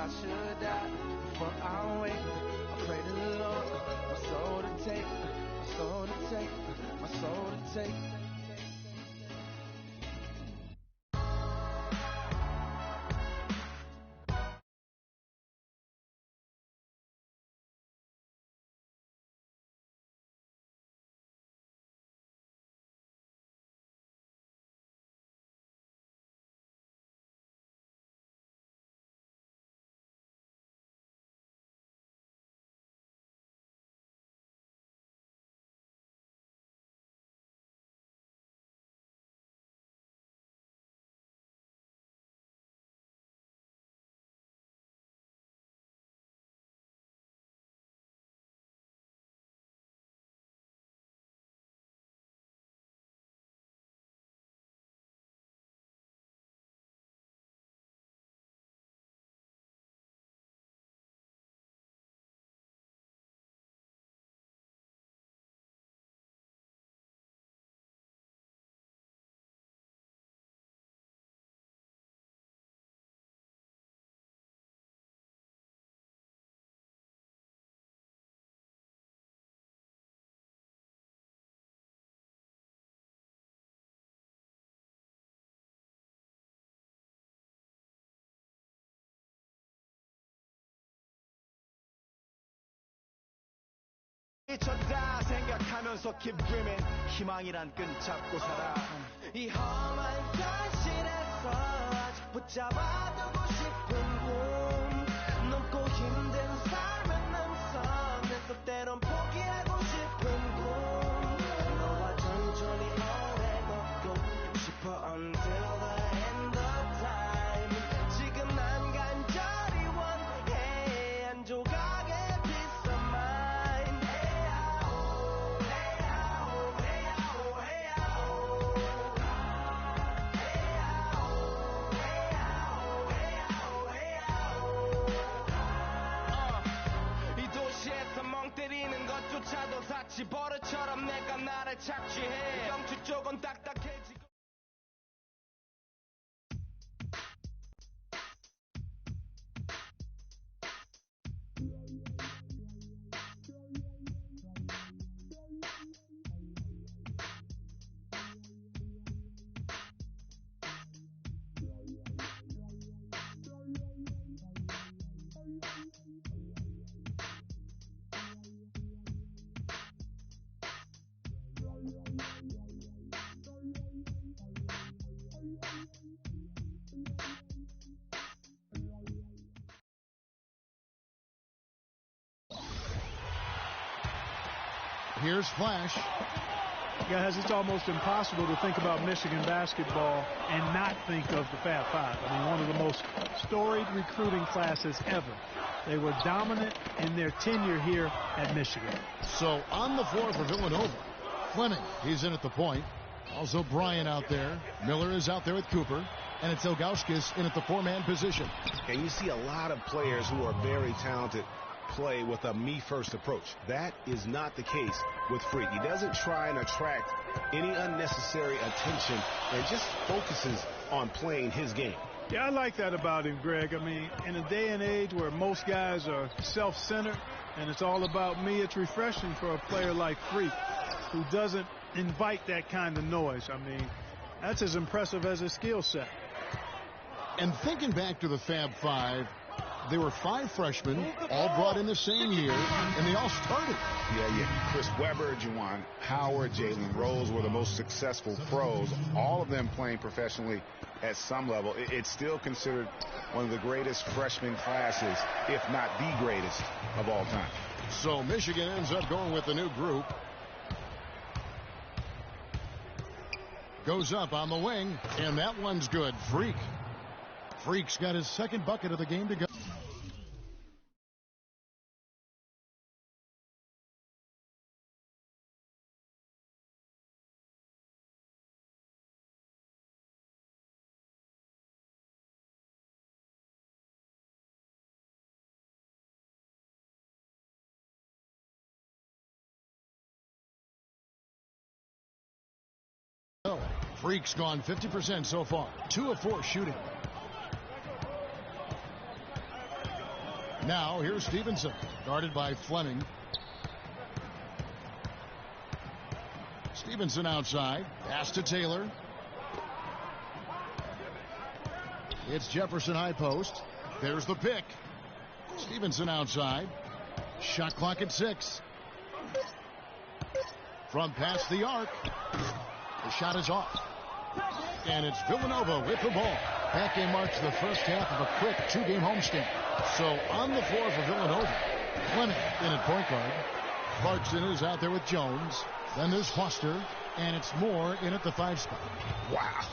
I should die before I wake. I pray to the Lord, my soul to take, my soul to take, my soul to take. 미쳤다 생각하면서 keep dreaming 희망이란 끈 잡고 살아 이 험한 현실에서 아직 붙잡아두고 싶은 꿈 넘고 힘든 삶의 능선에서 때론 포기하고 싶은 꿈 너와 천천히 오래 걷고 싶어 until the end of time 지금 난 간절히 원해 한 조각의 peace of mind 때리는 것조차도 사치 버릇처럼 내가 나를 착취해 경치 쪽은 딱딱해지고 Here's Flash. Guys, it's almost impossible to think about Michigan basketball and not think of the Fab Five. I mean, one of the most storied recruiting classes ever. They were dominant in their tenure here at Michigan. So on the floor for Villanova, Fleming, he's in at the point. Also Bryant out there. Miller is out there with Cooper. And it's Ilgauskas in at the four-man position. And you see a lot of players who are very talented play with a me-first approach. That is not the case with Freak. He doesn't try and attract any unnecessary attention and just focuses on playing his game. Yeah, I like that about him, Greg. I mean, in a day and age where most guys are self-centered and it's all about me, it's refreshing for a player like Freak who doesn't invite that kind of noise. I mean, that's as impressive as his skill set. And thinking back to the Fab Five, there were 5 freshmen, all brought in the same year, and they all started. Yeah. Chris Webber, Juwan Howard, Jalen Rose were the most successful pros, all of them playing professionally at some level. It's still considered one of the greatest freshman classes, if not the greatest of all time. So Michigan ends up going with the new group. Goes up on the wing, and that one's good. Freak's got his second bucket of the game to go. Freak's gone 50% so far. 2 of 4 shooting. Now here's Stevenson, guarded by Fleming. Stevenson outside. Pass to Taylor. It's Jefferson high post. There's the pick. Stevenson outside. Shot clock at 6. From past the arc. The shot is off. And it's Villanova with the ball. That game marks the first half of a quick 2-game homestand. So on the floor for Villanova, Fleming in at point guard. Clarkson is out there with Jones. Then there's Foster, and it's Moore in at the 5 spot. Wow.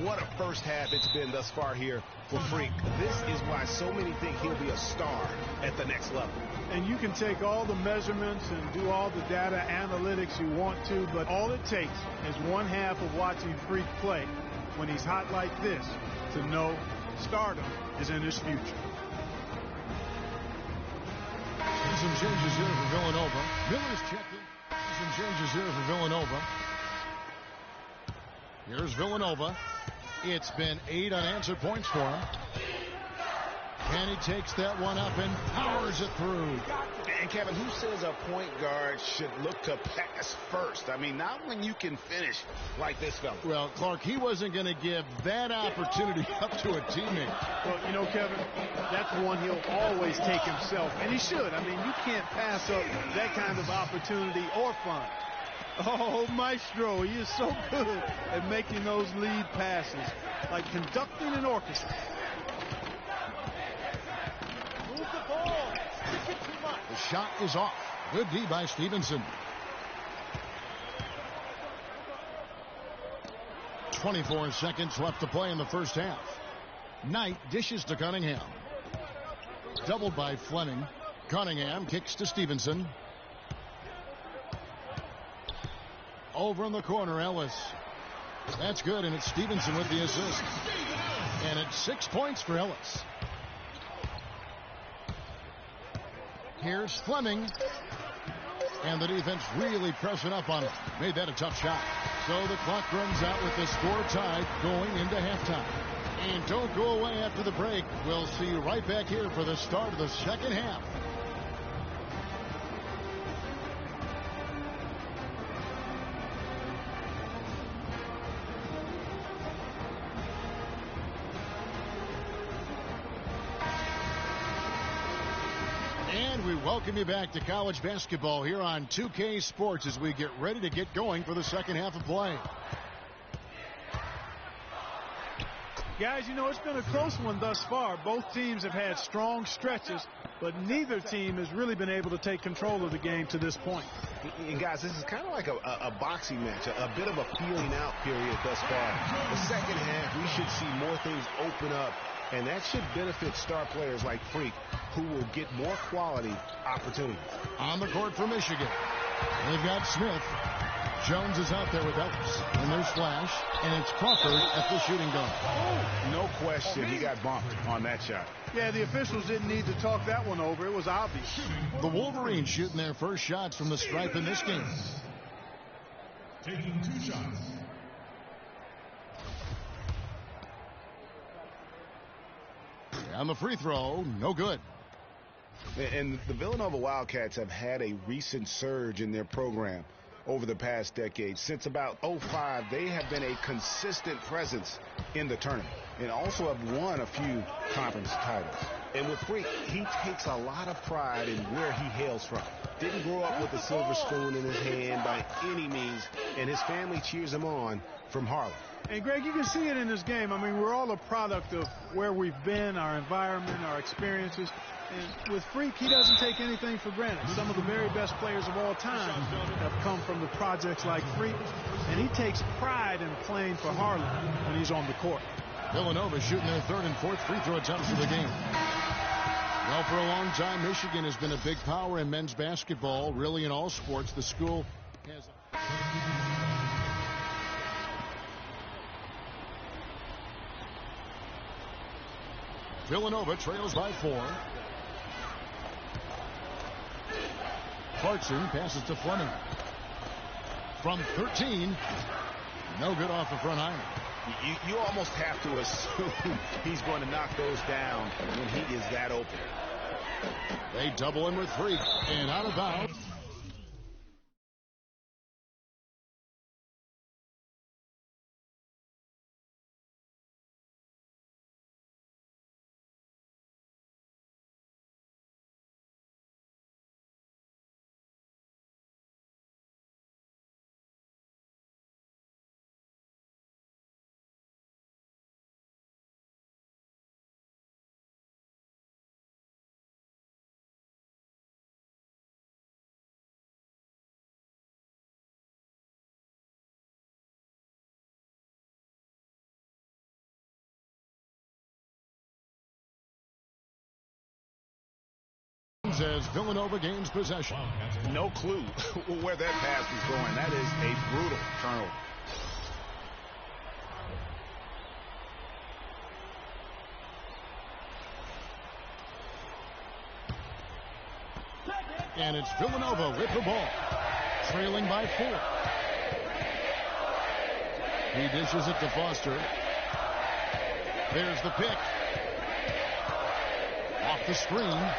What a first half it's been thus far here for Freak. This is why so many think he'll be a star at the next level. And you can take all the measurements and do all the data analytics you want to, but all it takes is one half of watching Freak play when he's hot like this to know stardom is in his future. Some changes here for Villanova. Miller's checking. Some changes here for Villanova. Here's Villanova. It's been 8 unanswered points for him. And he takes that one up and powers it through. And Kevin, who says a point guard should look to pass first? I mean, not when you can finish like this fella. Well, Clark, he wasn't going to give that opportunity up to a teammate. Well, you know, Kevin, that's one he'll always take himself, and he should. I mean, you can't pass up that kind of opportunity or fun. Oh, Maestro, he is so good at making those lead passes, like conducting an orchestra. Move the ball. The shot is off. Good D by Stevenson. 24 seconds left to play in the first half. Knight dishes to Cunningham. Doubled by Fleming. Cunningham kicks to Stevenson. Over in the corner, Ellis. That's good, and it's Stevenson with the assist. And it's 6 points for Ellis. Here's Fleming. And the defense really pressing up on him. Made that a tough shot. So the clock runs out with the score tied going into halftime. And don't go away after the break. We'll see you right back here for the start of the second half. We welcome you back to college basketball here on 2K Sports as we get ready to get going for the second half of play. Guys, you know, it's been a close one thus far. Both teams have had strong stretches, but neither team has really been able to take control of the game to this point. And guys, this is kind of like a boxing match, a bit of a feeling out period thus far. The second half, we should see more things open up, and that should benefit star players like Freak, who will get more quality opportunities. On the court for Michigan, they've got Smith. Jones is out there with Ellis. And there's Flash, and it's Crawford at the shooting guard. No question he got bumped on that shot. Yeah, the officials didn't need to talk that one over. It was obvious. The Wolverines shooting their first shots from the stripe in this game. Taking 2 shots. On the free throw, no good. And the Villanova Wildcats have had a recent surge in their program over the past decade. Since about 2005, they have been a consistent presence in the tournament and also have won a few conference titles. And with Freak, he takes a lot of pride in where he hails from. Didn't grow up with a silver spoon in his hand by any means, and his family cheers him on from Harlem. And, Greg, you can see it in this game. I mean, we're all a product of where we've been, our environment, our experiences. And with Freak, he doesn't take anything for granted. Some of the very best players of all time have come from the projects like Freak, and he takes pride in playing for Harlem when he's on the court. Villanova shooting their third and fourth free throw attempts of the game. Well, for a long time, Michigan has been a big power in men's basketball, really in all sports. The school has... Villanova trails by 4. Clarkson passes to Fleming. From 13, no good off the front iron. You almost have to assume he's going to knock those down when he is that open. They double him with Freak and out of bounds. As Villanova gains possession. No clue where that pass was going. That is a brutal turnover. And it's Villanova with the ball, trailing by 4. He dishes it to Foster. There's the pick. Off the screen.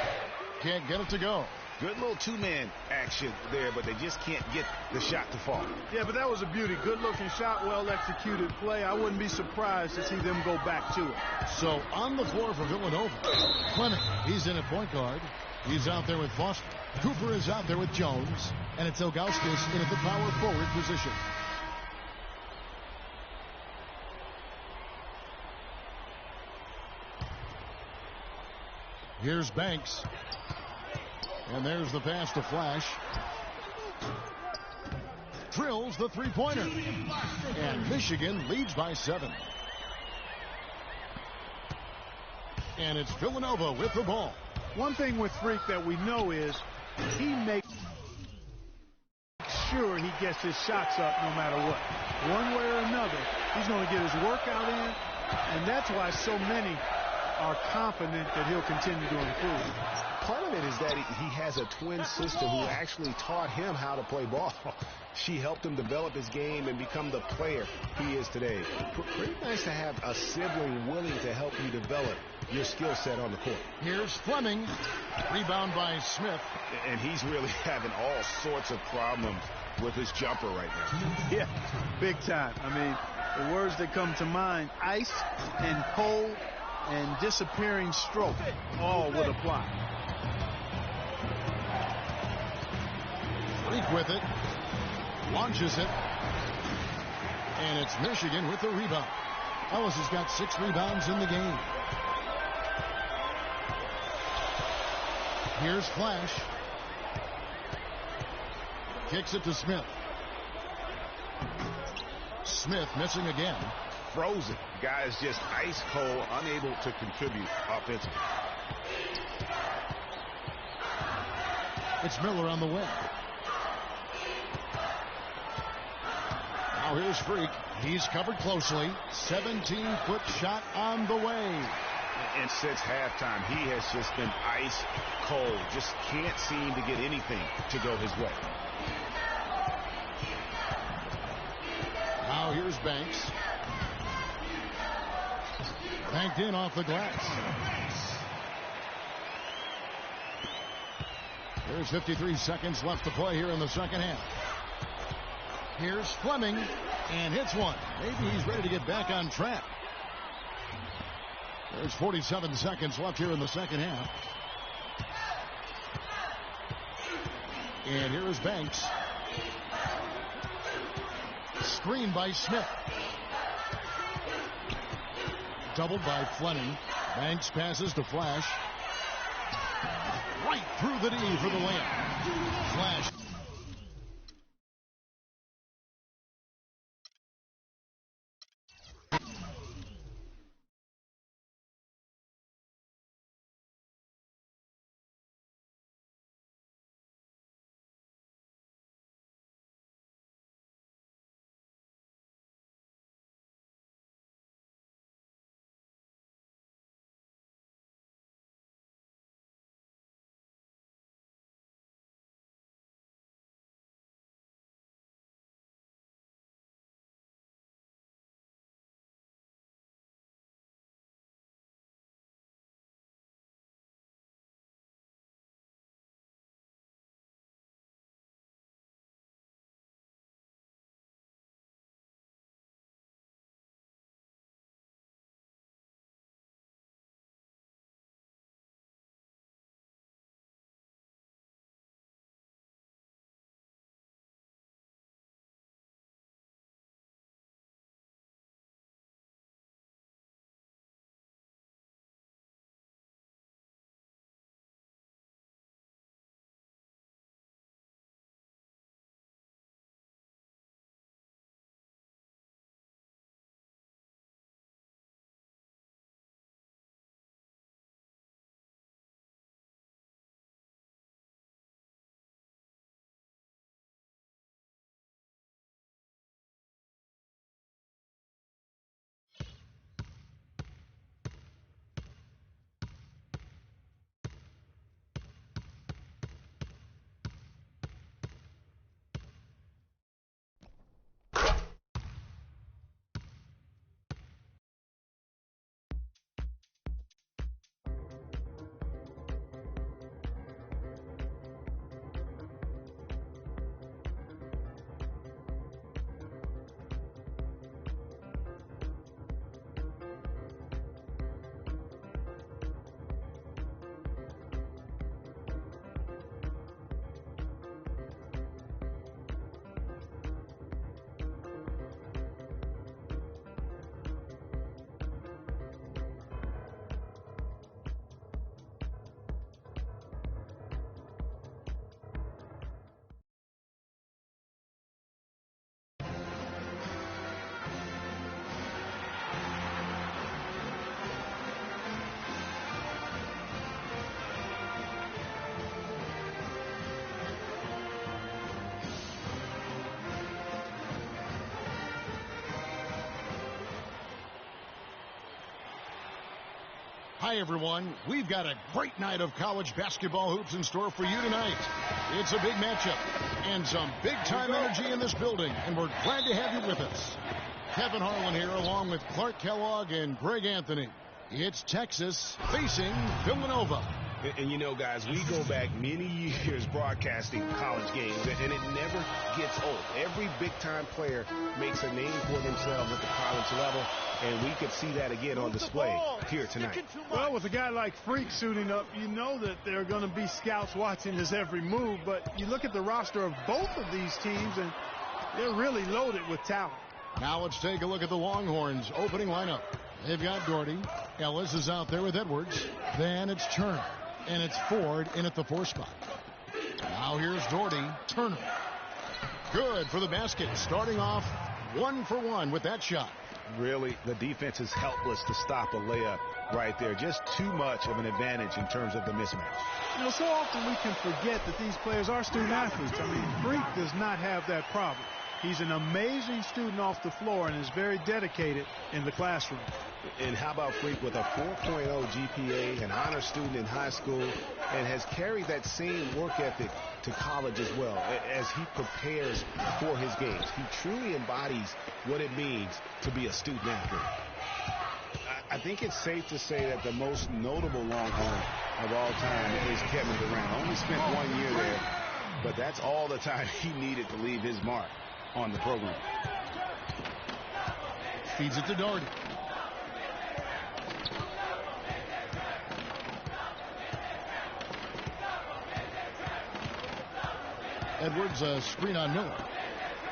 Can't get it to go. Good little two-man action there, but they just can't get the shot to fall. Yeah, but that was a beauty. Good-looking shot, well-executed play. I wouldn't be surprised to see them go back to it. So on the floor for Villanova, Fleming, he's in at point guard. He's out there with Foster. Cooper is out there with Jones. And it's Ilgauskas in at the power forward position. Here's Banks. And there's the pass to Flash. Drills the three-pointer. And Michigan leads by 7. And it's Villanova with the ball. One thing with Freak that we know is he makes sure he gets his shots up no matter what. One way or another, he's going to get his workout in, and that's why so many are confident that he'll continue to improve. Part of it is that he has a twin sister who actually taught him how to play ball. She helped him develop his game and become the player he is today. Pretty nice to have a sibling willing to help you develop your skill set on the court. Here's Fleming. Rebound by Smith. And he's really having all sorts of problems with his jumper right now. Yeah, big time. I mean, the words that come to mind, ice and cold and disappearing stroke, all would apply. Freak with it. Launches it. And it's Michigan with the rebound. Ellis has got 6 rebounds in the game. Here's Flash. Kicks it to Smith. Smith missing again. Frozen. Guy is just ice cold, unable to contribute offensively. It's Miller on the wing. Now here's Freak. He's covered closely. 17-foot shot on the way. And since halftime, he has just been ice cold. Just can't seem to get anything to go his way. Now here's Banks. Banked in off the glass. There's 53 seconds left to play here in the second half. Here's Fleming, and hits one. Maybe he's ready to get back on track. There's 47 seconds left here in the second half. And here is Banks. Screen by Smith. Doubled by Fleming. Banks passes to Flash. Right through the D for the layup. Flash Hi, everyone. We've got a great night of college basketball hoops in store for you tonight. It's a big matchup and some big-time energy in this building, and we're glad to have you with us. Kevin Harlan here, along with Clark Kellogg and Greg Anthony. It's Texas facing Villanova. And you know, guys, we go back many years broadcasting college games, and it never gets old. Every big-time player makes a name for themselves at the college level, and we could see that again on display here tonight. Well, with a guy like Freak suiting up, you know that there are going to be scouts watching his every move, but you look at the roster of both of these teams, and they're really loaded with talent. Now let's take a look at the Longhorns' opening lineup. They've got Doherty. Ellis is out there with Edwards. Then it's Turner. And it's Ford in at the 4 spot. Now here's Doherty. Turner. Good for the basket. Starting off 1 for 1 with that shot. Really, the defense is helpless to stop a layup right there. Just too much of an advantage in terms of the mismatch. You know, so often we can forget that these players are student athletes. I mean, Freak does not have that problem. He's an amazing student off the floor and is very dedicated in the classroom. And how about Freak with a 4.0 GPA, an honor student in high school, and has carried that same work ethic to college as well as he prepares for his games. He truly embodies what it means to be a student athlete. I think it's safe to say that the most notable Longhorn of all time is Kevin Durant. Only spent 1 year there, but that's all the time he needed to leave his mark on the program. Feeds it to Doherty. Edwards, a screen on Miller.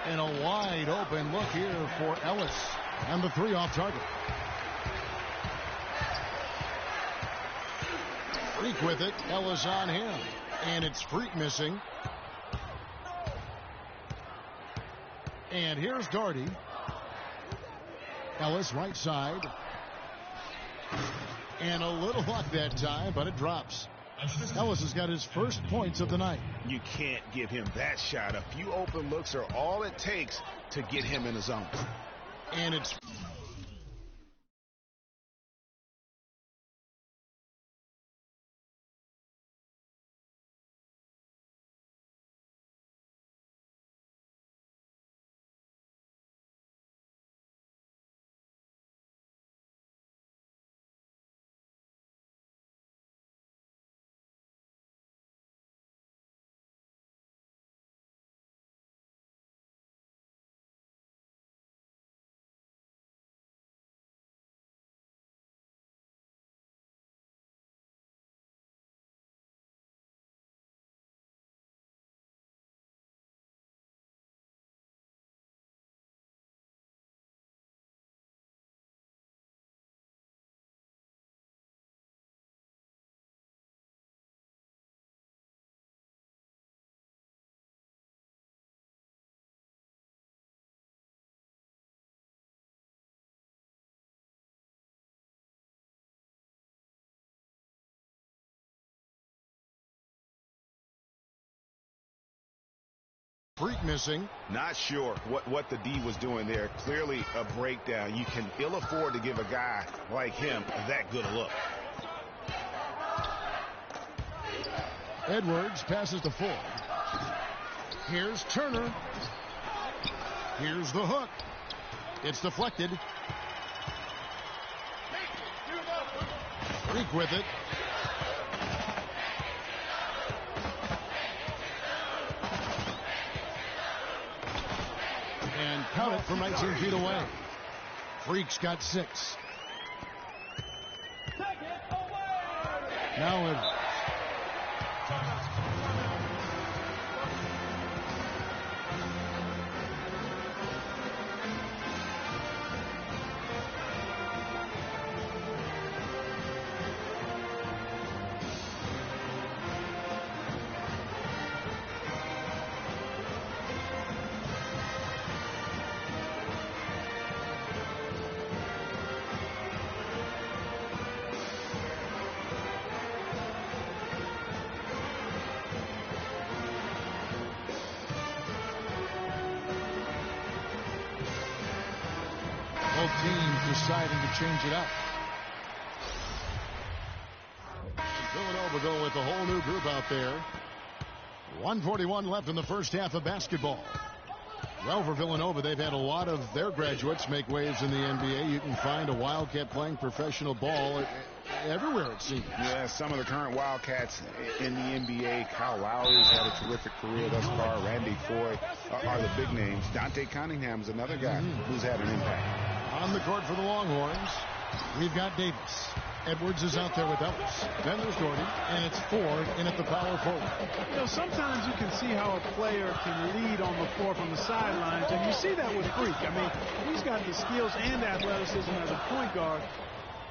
And a wide open look here for Ellis. And the 3 off target. Freak with it. Ellis on him. And it's Freak missing. And here's Doherty. Ellis right side. And a little luck that time, but it drops. Ellis has got his first points of the night. You can't give him that shot. A few open looks are all it takes to get him in the zone. And it's Freak missing. Not sure what the D was doing there. Clearly a breakdown. You can ill afford to give a guy like him that good a look. Edwards passes to Ford. Here's Turner. Here's the hook. It's deflected. Freak with it. And count it from 19 feet away. Freak's got 6. Now Edwards. Both teams deciding to change it up. will go with the whole new group out there. 1:41 left in the first half of basketball. Well, for Villanova, they've had a lot of their graduates make waves in the NBA. You can find a Wildcat playing professional ball everywhere, it seems. Yeah, some of the current Wildcats in the NBA. Kyle Lowry's had a terrific career thus far. Randy Foye are the big names. Dante Cunningham's another guy who's had an impact. On the court for the Longhorns, we've got Davis. Edwards is out there with Ellis. Then there's Doherty, and it's Ford in at the power forward. You know, sometimes you can see how a player can lead on the floor from the sidelines, and you see that with Freak. I mean, he's got the skills and athleticism as a point guard,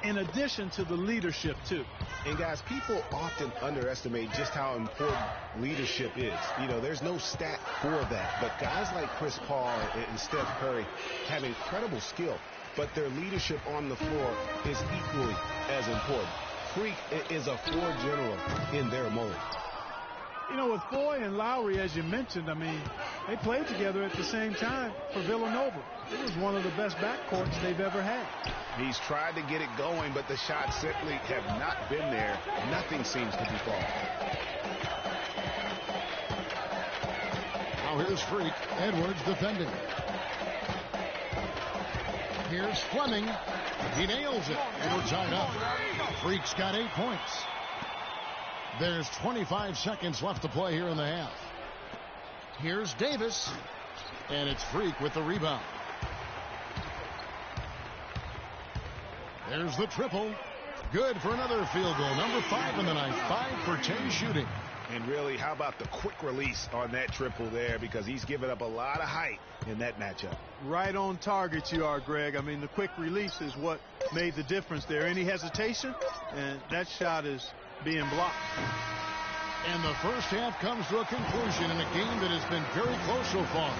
in addition to the leadership, too. And, guys, people often underestimate just how important leadership is. You know, there's no stat for that, but guys like Chris Paul and Steph Curry have incredible skill, but their leadership on the floor is equally as important. Freak is a floor general in their mold. You know, with Foye and Lowry, as you mentioned, I mean, they played together at the same time for Villanova. It was one of the best backcourts they've ever had. He's tried to get it going, but the shots simply have not been there. Nothing seems to be falling. Now here's Freak. Edwards defending. Here's Fleming. He nails it. And we're tied up. Freak's got 8 points. There's 25 seconds left to play here in the half. Here's Davis. And it's Freak with the rebound. There's the triple. Good for another field goal. Number 5 in the night. 5 for 10 shooting. And really, how about the quick release on that triple there? Because he's given up a lot of height in that matchup. Right on target you are, Greg. I mean, the quick release is what made the difference there. Any hesitation, and that shot is being blocked. And the first half comes to a conclusion in a game that has been very close so far.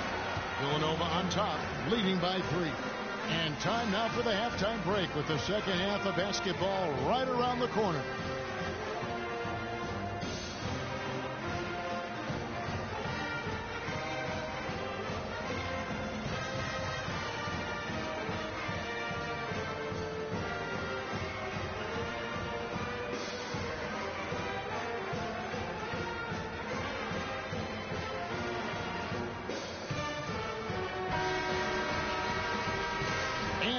Villanova on top, leading by 3. And time now for the halftime break with the second half of basketball right around the corner.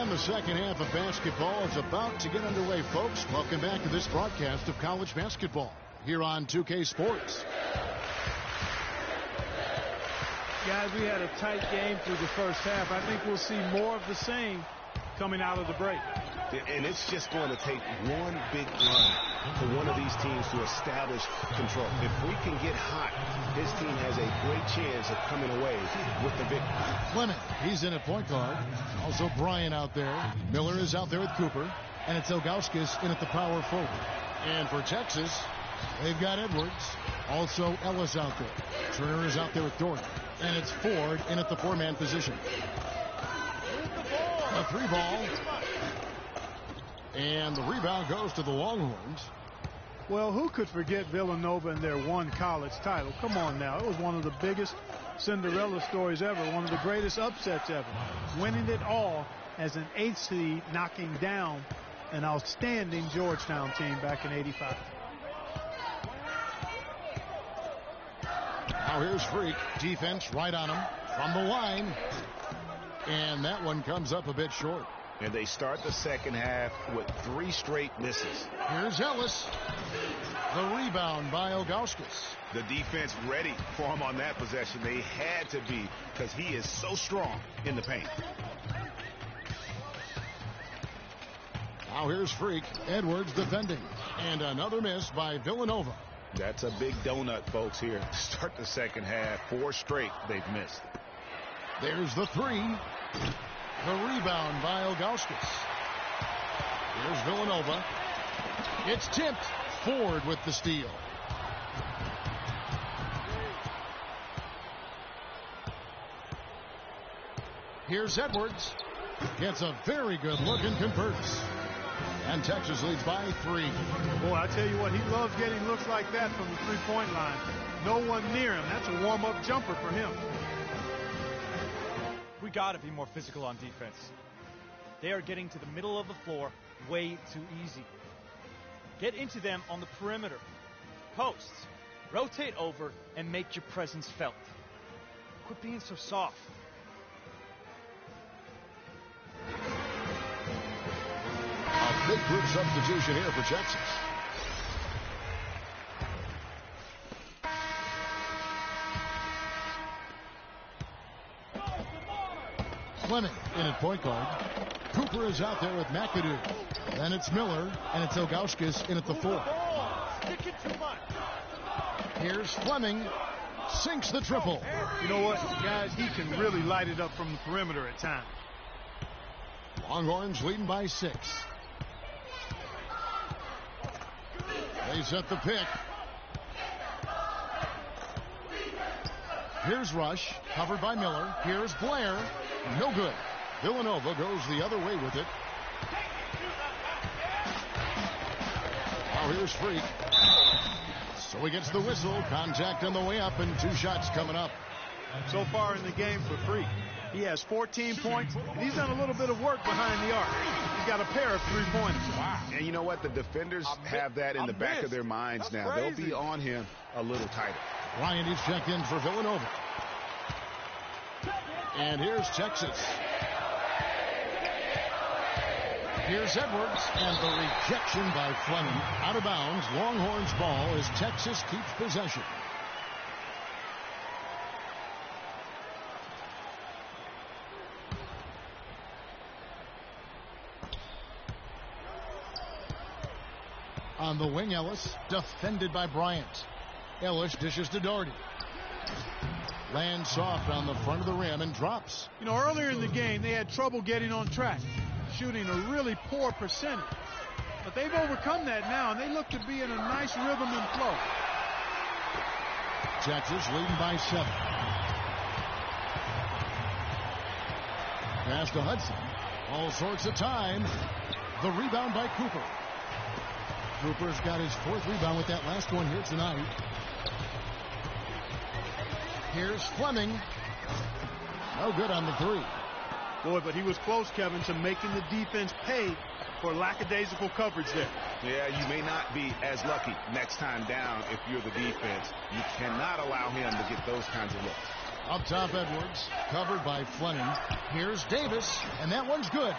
The second half of basketball is about to get underway, folks. Welcome back to this broadcast of college basketball here on 2K Sports. Guys, we had a tight game through the first half. I think we'll see more of the same coming out of the break. And it's just going to take one big run for one of these teams to establish control. If we can get hot, this team has a great chance of coming away with the victory. Fleming, he's in at point guard. Also Bryant out there. Miller is out there with Cooper. And it's Ilgauskas in at the power forward. And for Texas, they've got Edwards. Also Ellis out there. Turner is out there with Doherty. And it's Ford in at the 4-man position. A 3-ball. And the rebound goes to the Longhorns. Well, who could forget Villanova and their one college title? Come on now. It was one of the biggest Cinderella stories ever. One of the greatest upsets ever. Winning it all as an 8th seed, knocking down an outstanding Georgetown team back in '85. Now here's Freak. Defense right on him from the line. And that one comes up a bit short. And they start the second half with 3 straight misses. Here's Ellis. The rebound by Ilgauskas. The defense ready for him on that possession. They had to be, because he is so strong in the paint. Now here's Freak. Edwards defending. And another miss by Villanova. That's a big donut, folks, here. Start the second half. 4 straight they've missed. There's the 3. The rebound by Ilgauskas. Here's Villanova. It's tipped. Ford with the steal. Here's Edwards. Gets a very good look and converts. And Texas leads by 3. Boy, I tell you what, he loves getting looks like that from the three-point line. No one near him. That's a warm-up jumper for him. We got to be more physical on defense. They are getting to the middle of the floor way too easy. Get into them on the perimeter. post. Rotate over and make your presence felt. Quit being so soft. A big group substitution here for Texas. Fleming in at point guard. Cooper is out there with McAdoo. Then it's Miller, and it's Ilgauskas in at the 4. Here's Fleming. Sinks the triple. You know what, guys? He can really light it up from the perimeter at times. Longhorns leading by 6. They set the pick. Here's Rush, covered by Miller. Here's Blair. No good. Villanova goes the other way with it. Now here's Freak. So he gets the whistle. Contact on the way up, and 2 shots coming up. So far in the game for Freak, he has 14 points, and he's done a little bit of work behind the arc. He's got a pair of 3-pointers. Wow. And you know what? The defenders have that in the back of their minds now. They'll be on him a little tighter. Ryan is checked in for Villanova. And here's Texas. Here's Edwards, and the rejection by Fleming. Out of bounds, Longhorns ball as Texas keeps possession. On the wing, Ellis, defended by Bryant. Ellis dishes to Doherty. Lands soft on the front of the rim and drops. You know, earlier in the game, they had trouble getting on track, shooting a really poor percentage. But they've overcome that now, and they look to be in a nice rhythm and flow. Texas leading by 7. Pass to Hudson. All sorts of time. The rebound by Cooper. Cooper's got his 4th rebound with that last one here tonight. Here's Fleming. No good on the 3. Boy, but he was close, Kevin, to making the defense pay for lackadaisical coverage there. Yeah, you may not be as lucky next time down if you're the defense. You cannot allow him to get those kinds of looks. Up top, Edwards, covered by Fleming. Here's Davis, and that one's good.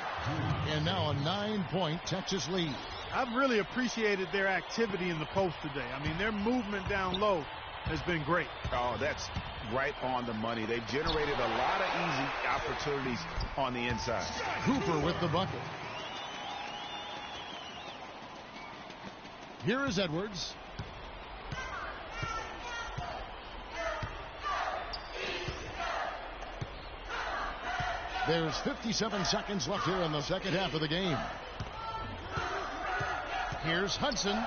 And now a 9-point Texas lead. I've really appreciated their activity in the post today. I mean, their movement down low has been great. Oh, that's right on the money. They've generated a lot of easy opportunities on the inside. Cooper with the bucket. Here is Edwards. There's 57 seconds left here in the second half of the game. Here's Hudson.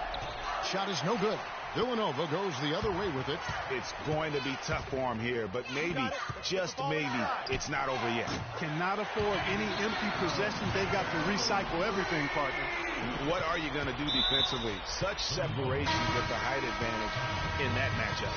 Shot is no good. Villanova goes the other way with it. It's going to be tough for him here, but maybe, just maybe, it's not over yet. Cannot afford any empty possessions. They've got to recycle everything, partner. What are you going to do defensively? Such separation with the height advantage in that matchup.